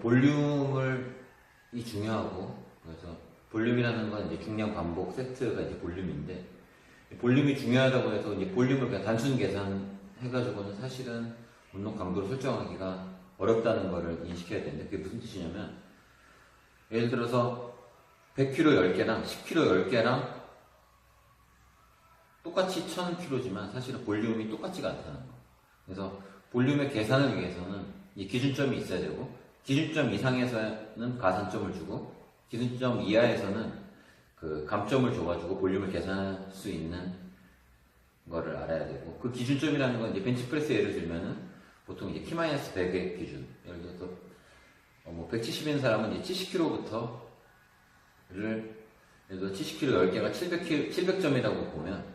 볼륨이 중요하고, 그래서 볼륨이라는 건 이제 중량 반복 세트가 이제 볼륨인데, 볼륨이 중요하다고 해서 이제 볼륨을 그냥 단순 계산해가지고는 사실은 운동 강도를 설정하기가 어렵다는 거를 인식해야 되는데, 그게 무슨 뜻이냐면, 예를 들어서 100kg 10개랑 10kg 10개랑 똑같이 1000kg지만 사실은 볼륨이 똑같지가 않다는 거. 그래서 볼륨의 계산을 위해서는 이 기준점이 있어야 되고, 기준점 이상에서는 가산점을 주고, 기준점 이하에서는 그 감점을 줘가지고 볼륨을 계산할 수 있는 거를 알아야 되고, 그 기준점이라는 건 이제 벤치프레스 예를 들면은 보통 이제 T-100의 기준. 예를 들어서 170인 사람은 이제 70kg부터를, 예를 들어 70kg 10개가 700점이라고 보면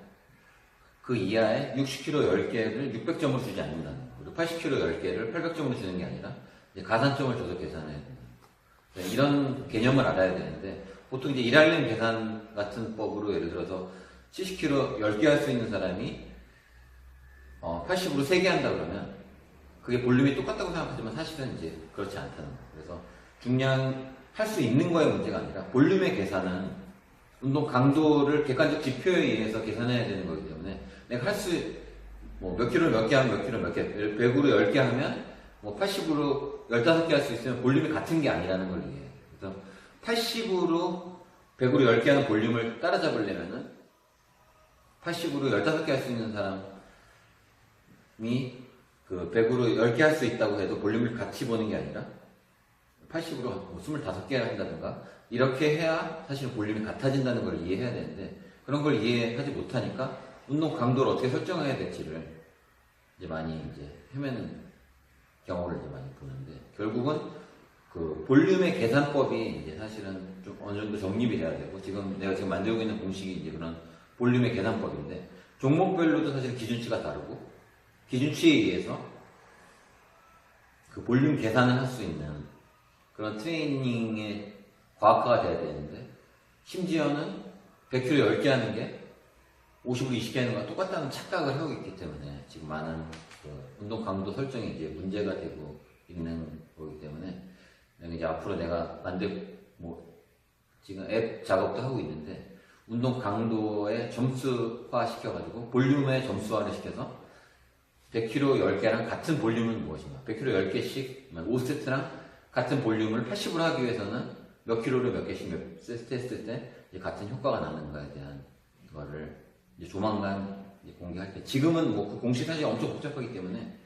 그 이하에 60kg 10개를 600점으로 주지 않는다는 거. 그리고 80kg 10개를 800점으로 주는 게 아니라 이제 가산점을 줘서 계산해야 된다. 이런 개념을 알아야 되는데, 보통 이제 일할렘 계산 같은 법으로 예를 들어서 70kg 10개 할 수 있는 사람이 80으로 3개 한다 그러면 그게 볼륨이 똑같다고 생각하지만 사실은 이제 그렇지 않다는 거. 그래서 중량 할 수 있는 거의 문제가 아니라 볼륨의 계산은 운동 강도를 객관적 지표에 의해서 계산해야 되는 거기 때문에, 내가 할 수, 몇 킬로 몇 개 하면 몇 킬로 몇 개, 100으로 10개 하면 80으로 15개 할 수 있으면 볼륨이 같은 게 아니라는 걸 이해해요. 그래서 80으로 100으로 10개 하는 볼륨을 따라잡으려면은 80으로 15개 할 수 있는 사람이 그 100으로 10개 할 수 있다고 해도 볼륨을 같이 보는 게 아니라 80으로 25개 한다든가 이렇게 해야 사실 볼륨이 같아진다는 걸 이해해야 되는데, 그런 걸 이해하지 못하니까 운동 강도를 어떻게 설정해야 될지를 이제 많이 이제 헤매는 경우를 이제 많이 보는데, 결국은 그 볼륨의 계산법이 이제 사실은 좀 어느 정도 정립이 돼야 되고, 내가 지금 만들고 있는 공식이 이제 그런 볼륨의 계산법인데, 종목별로도 사실 기준치가 다르고, 기준치에 의해서 그 볼륨 계산을 할 수 있는 그런 트레이닝의 과학화가 돼야 되는데, 심지어는 100kg 10개 하는 게 50으로 20개 하는 거랑 똑같다는 착각을 하고 있기 때문에 지금 많은 그 운동 강도 설정이 이제 문제가 되고 있는 거기 때문에, 이제 앞으로 내가 지금 앱 작업도 하고 있는데, 운동 강도의 점수화 시켜가지고 볼륨의 점수화를 시켜서 100kg 10개랑 같은 볼륨은 무엇인가, 100kg 10개씩 5세트랑 같은 볼륨을 80으로 하기 위해서는 몇 킬로를 몇 개씩 몇 세트 했을 때 같은 효과가 나는가에 대한 거를 이제 조만간 이제 공개할 때, 지금은 그 공식 사실 엄청 복잡하기 때문에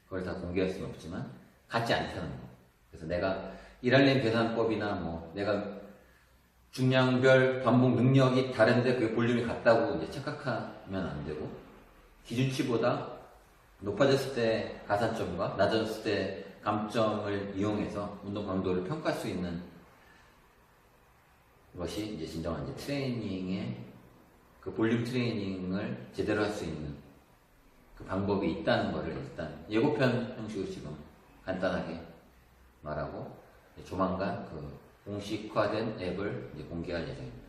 그걸 다 공개할 수는 없지만 같지 않다는 거. 그래서 내가 일할렘 계산법이나 내가 중량별 반복 능력이 다른데 그게 볼륨이 같다고 이제 착각하면 안 되고, 기준치보다 높아졌을 때 가산점과 낮아졌을 때 감점을 이용해서 운동 강도를 평가할 수 있는 것이 이제 진정한 이제 트레이닝의 그 볼륨 트레이닝을 제대로 할 수 있는 그 방법이 있다는 것을 일단 예고편 형식으로 지금 간단하게 말하고, 조만간 그 공식화된 앱을 이제 공개할 예정입니다.